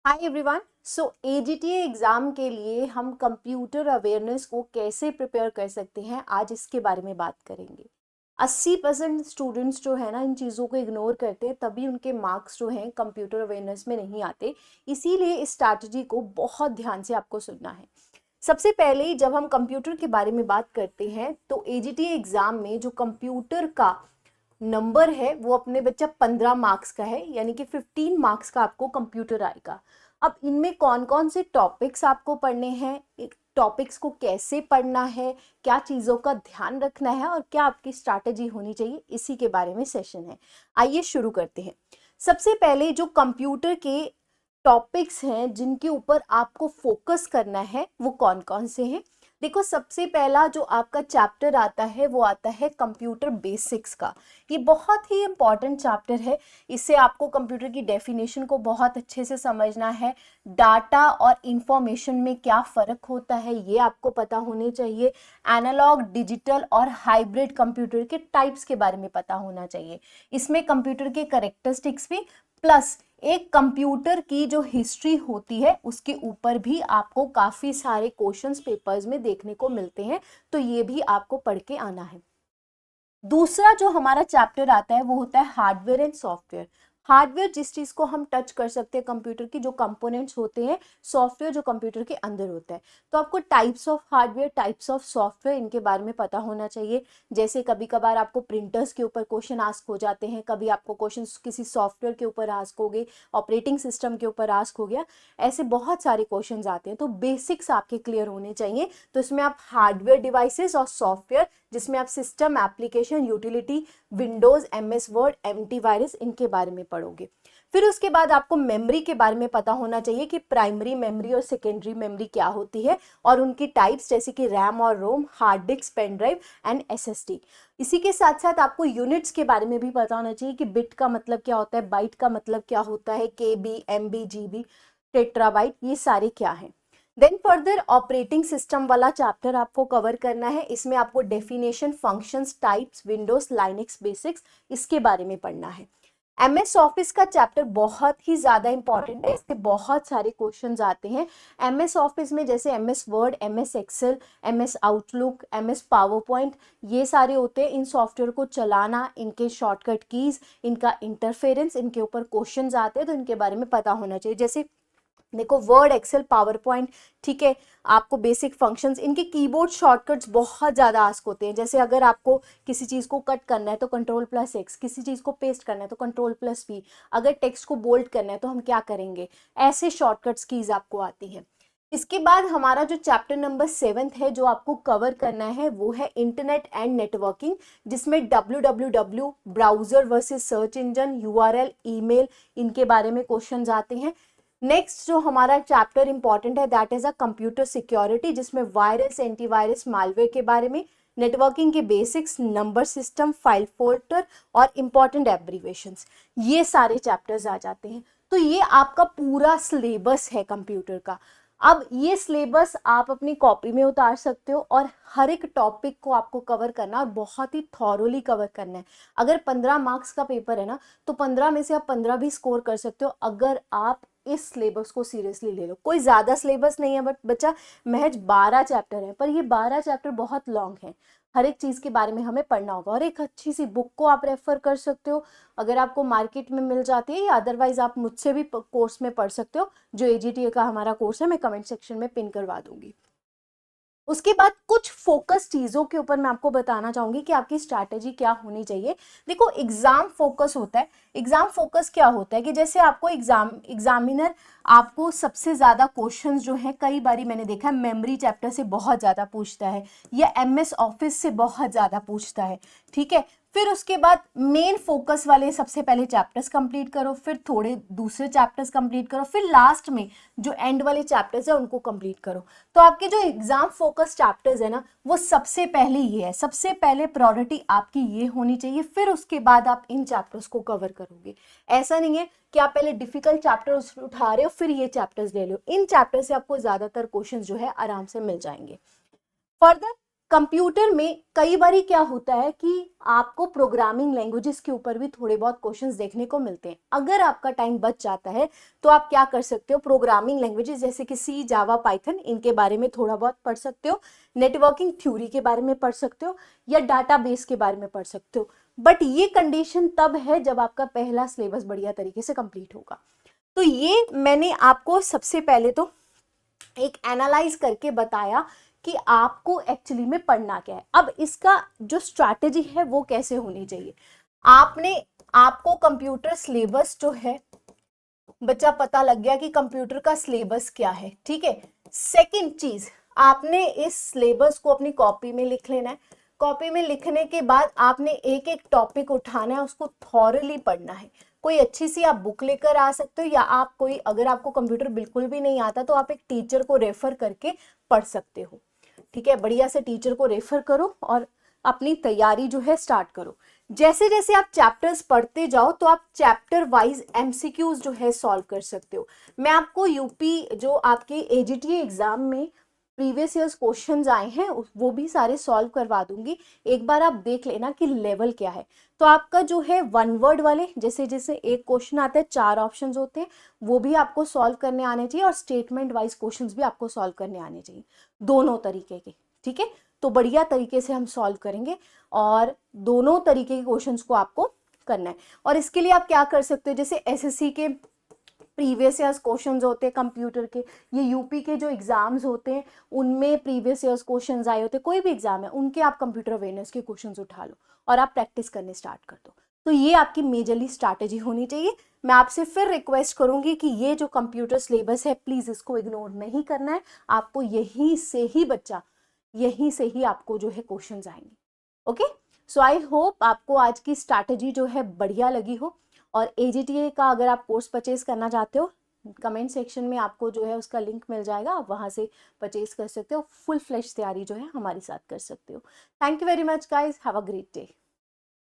हाय everyone. So AGTA exam के लिए हम कंप्यूटर अवेयरनेस को कैसे प्रिपेयर कर सकते हैं, आज इसके बारे में बात करेंगे। 80% स्टूडेंट्स जो है ना इन चीज़ों को इग्नोर करते हैं, तभी उनके मार्क्स जो हैं कंप्यूटर अवेयरनेस में नहीं आते। इसीलिए इस स्ट्रैटेजी को बहुत ध्यान से आपको सुनना है। सबसे पहले जब हम कंप्यूटर के बारे में बात करते हैं तो एजीटीए एग्ज़ाम में जो कंप्यूटर का नंबर है वो अपने बच्चा 15 मार्क्स का है, यानी कि 15 मार्क्स का आपको कंप्यूटर आएगा। अब इनमें कौन कौन से टॉपिक्स आपको पढ़ने हैं, टॉपिक्स को कैसे पढ़ना है, क्या चीज़ों का ध्यान रखना है और क्या आपकी स्ट्रैटेजी होनी चाहिए, इसी के बारे में सेशन है। आइए शुरू करते हैं। सबसे पहले जो कंप्यूटर के टॉपिक्स हैं जिनके ऊपर आपको फोकस करना है वो कौन कौन से हैं। देखो, सबसे पहला जो आपका चैप्टर आता है वो आता है कंप्यूटर बेसिक्स का। ये बहुत ही इंपॉर्टेंट चैप्टर है। इससे आपको कंप्यूटर की डेफिनेशन को बहुत अच्छे से समझना है। डाटा और इंफॉर्मेशन में क्या फ़र्क होता है ये आपको पता होने चाहिए। एनालॉग, डिजिटल और हाइब्रिड कंप्यूटर के टाइप्स के बारे में पता होना चाहिए। इसमें कंप्यूटर के कैरेक्टरिस्टिक्स भी प्लस एक कंप्यूटर की जो हिस्ट्री होती है उसके ऊपर भी आपको काफ़ी सारे क्वेश्चंस पेपर्स में देखने को मिलते हैं, तो ये भी आपको पढ़ के आना है। दूसरा जो हमारा चैप्टर आता है वो होता है हार्डवेयर एंड सॉफ्टवेयर। हार्डवेयर जिस चीज़ को हम टच कर सकते हैं, कंप्यूटर की जो कंपोनेंट्स होते हैं। सॉफ्टवेयर जो कंप्यूटर के अंदर होता है। तो आपको types of hardware, types of software, इनके बारे में पता होना चाहिए। जैसे कभी कभार आपको प्रिंटर्स के ऊपर क्वेश्चन आस्क हो जाते हैं, कभी आपको क्वेश्चन किसी सॉफ्टवेयर के ऊपर आस्क हो गए, ऑपरेटिंग सिस्टम के ऊपर आस्क हो गया। ऐसे बहुत सारे क्वेश्चन आते हैं, तो बेसिक्स आपके क्लियर होने चाहिए। तो इसमें आप हार्डवेयर डिवाइसेस और सॉफ्टवेयर, जिसमें आप system, application, utility, Windows, MS word, antivirus, इनके बारे में पढ़ोगे। फिर उसके बाद आपको मेमोरी के बारे में पता होना चाहिए कि प्राइमरी मेमोरी और सेकेंडरी मेमोरी क्या होती है और उनकी टाइप्स, जैसे कि रैम और ROM, hard disk, pen drive and SSD. इसी के साथ साथ आपको यूनिट्स के बारे में भी पता होना चाहिए कि बिट का मतलब क्या होता है, बाइट का मतलब क्या होता है, केबी, एमबी, जीबी, टेट्राबाइट, ये सारे क्या हैं। देन फर्दर ऑपरेटिंग सिस्टम वाला चैप्टर आपको कवर करना है। इसमें आपको definition, functions, types, Windows, Linux basics, इसके बारे में पढ़ना है। एमएस ऑफिस का चैप्टर बहुत ही ज़्यादा इंपॉर्टेंट है, इससे बहुत सारे क्वेश्चंस आते हैं। एमएस ऑफिस में जैसे MS Word, MS Excel, MS Outlook, MS PowerPoint, ये सारे होते हैं। इन सॉफ्टवेयर को चलाना, इनके शॉर्टकट कीज, इनका इंटरफेरेंस, इनके ऊपर क्वेश्चंस आते हैं, तो इनके बारे में पता होना चाहिए। जैसे देखो, वर्ड, एक्सेल, पावर पॉइंट, ठीक है, आपको बेसिक फंक्शंस, इनके कीबोर्ड शॉर्टकट्स बहुत ज़्यादा आस्क होते हैं। जैसे अगर आपको किसी चीज़ को कट करना है तो कंट्रोल+X, किसी चीज़ को पेस्ट करना है तो कंट्रोल+V, अगर टेक्स्ट को बोल्ड करना है तो हम क्या करेंगे, ऐसे शॉर्टकट्स कीज आपको आती हैं। इसके बाद हमारा जो चैप्टर नंबर 7 है जो आपको कवर करना है वो है इंटरनेट एंड नेटवर्किंग, जिसमें www, browser versus search engine, URL, email, इनके बारे में क्वेश्चंस आते हैं। नेक्स्ट जो हमारा चैप्टर इंपॉर्टेंट है that is a computer security, जिसमें वायरस, एंटीवायरस, मालवेयर के बारे में, नेटवर्किंग के basics, number system, file folder और इंपॉर्टेंट एब्रीवेशंस, ये सारे चैप्टर्स आ जाते हैं। तो ये आपका पूरा सिलेबस है कंप्यूटर का। अब ये सिलेबस आप अपनी कॉपी में उतार सकते हो और हर एक टॉपिक को आपको कवर करना और बहुत ही थॉरोली कवर करना है। अगर 15 मार्क्स का पेपर है ना, तो 15 में से आप 15 भी स्कोर कर सकते हो अगर आप इस सिलेबस को सीरियसली ले लो। कोई ज़्यादा सिलेबस नहीं है, बट बच्चा महज 12 चैप्टर है, पर ये 12 चैप्टर बहुत लॉन्ग है। हर एक चीज़ के बारे में हमें पढ़ना होगा और एक अच्छी सी बुक को आप रेफर कर सकते हो, अगर आपको मार्केट में मिल जाती है, या अदरवाइज आप मुझसे भी कोर्स में पढ़ सकते हो। जो एजीटीए का हमारा कोर्स है, मैं कमेंट सेक्शन में पिन करवा दूंगी। उसके बाद कुछ फोकस चीज़ों के ऊपर मैं आपको बताना चाहूँगी कि आपकी स्ट्रैटेजी क्या होनी चाहिए। देखो, एग्ज़ाम फोकस होता है। एग्ज़ाम फोकस क्या होता है कि जैसे आपको एग्जामिनर आपको सबसे ज़्यादा क्वेश्चंस जो हैं, कई बारी मैंने देखा है मेमोरी चैप्टर से बहुत ज़्यादा पूछता है या एमएस ऑफिस से बहुत ज़्यादा पूछता है, ठीक है। फिर उसके बाद मेन फोकस वाले सबसे पहले चैप्टर्स कंप्लीट करो, फिर थोड़े दूसरे चैप्टर्स कंप्लीट करो, फिर लास्ट में जो एंड वाले चैप्टर्स है उनको कंप्लीट करो। तो आपके जो एग्जाम फोकस चैप्टर्स है ना, वो सबसे पहले ये है, सबसे पहले प्रायोरिटी आपकी ये होनी चाहिए, फिर उसके बाद आप इन चैप्टर्स को कवर करोगे। ऐसा नहीं है कि आप पहले डिफिकल्ट चैप्टर्स उठा रहे हो फिर ये चैप्टर्स ले लो। इन चैप्टर से आपको ज्यादातर क्वेश्चंस जो है आराम से मिल जाएंगे। फर्दर कंप्यूटर में कई बार क्या होता है कि आपको प्रोग्रामिंग लैंग्वेजेस के ऊपर भी थोड़े बहुत क्वेश्चंस देखने को मिलते हैं। अगर आपका टाइम बच जाता है तो आप क्या कर सकते हो, प्रोग्रामिंग लैंग्वेजेस जैसे कि सी, जावा, पाइथन, इनके बारे में थोड़ा बहुत पढ़ सकते हो, नेटवर्किंग थ्योरी के बारे में पढ़ सकते हो, या डाटाबेस के बारे में पढ़ सकते हो। बट ये कंडीशन तब है जब आपका पहला सिलेबस बढ़िया तरीके से कंप्लीट होगा। तो ये मैंने आपको सबसे पहले तो एक एनालाइज करके बताया कि आपको एक्चुअली में पढ़ना क्या है। अब इसका जो स्ट्रैटेजी है वो कैसे होनी चाहिए, आपको कंप्यूटर सिलेबस जो है, बच्चा पता लग गया कि कंप्यूटर का सिलेबस क्या है, ठीक है। सेकंड चीज, आपने इस सिलेबस को अपनी कॉपी में लिख लेना है। कॉपी में लिखने के बाद आपने एक एक टॉपिक उठाना है, उसको थॉरली पढ़ना है। कोई अच्छी सी आप बुक लेकर आ सकते हो, या आप कोई, अगर आपको कंप्यूटर बिल्कुल भी नहीं आता तो आप एक टीचर को रेफर करके पढ़ सकते हो, ठीक है। बढ़िया से टीचर को रेफर करो और अपनी तैयारी जो है स्टार्ट करो। जैसे जैसे आप चैप्टर्स पढ़ते जाओ तो आप चैप्टर वाइज एमसीक्यूज जो है सॉल्व कर सकते हो। मैं आपको यूपी जो आपके एजीटीए एग्जाम में प्रीवियस ईयर्स क्वेश्चंस आए हैं वो भी सारे सॉल्व करवा दूंगी। एक बार आप देख लेना कि लेवल क्या है। तो आपका जो है वन वर्ड वाले, जैसे जैसे एक क्वेश्चन आता है 4 ऑप्शंस होते हैं, वो भी आपको सॉल्व करने आने चाहिए, और स्टेटमेंट वाइज क्वेश्चंस भी आपको सॉल्व करने आने चाहिए, दोनों तरीके के, ठीक है। तो बढ़िया तरीके से हम सॉल्व करेंगे, और दोनों तरीके के क्वेश्चंस को आपको करना है। और इसके लिए आप क्या कर सकते हो, जैसे एसएससी के प्रीवियस ईयर्स क्वेश्चंस होते हैं कंप्यूटर के, ये यूपी के जो एग्जाम्स होते हैं उनमें प्रीवियस ईयर्स क्वेश्चंस आए होते हैं, कोई भी एग्जाम है उनके आप कंप्यूटर अवेयरनेस के क्वेश्चंस उठा लो और आप प्रैक्टिस करने स्टार्ट कर दो। तो ये आपकी मेजरली स्ट्रैटेजी होनी चाहिए। मैं आपसे फिर रिक्वेस्ट करूंगी कि ये जो कंप्यूटर सिलेबस है प्लीज इसको इग्नोर नहीं करना है। आपको यहीं से ही बच्चा, यहीं से ही आपको जो है क्वेश्चंस आएंगे। ओके, सो आई होप आपको आज की स्ट्रैटेजी जो है बढ़िया लगी हो। और एजीटीए का अगर आप कोर्स परचेज करना चाहते हो, कमेंट सेक्शन में आपको जो है उसका लिंक मिल जाएगा, आप वहां से परचेज कर सकते हो। फुल फ्लेश तैयारी जो है हमारे साथ कर सकते हो। Thank you very much guys, have a great day.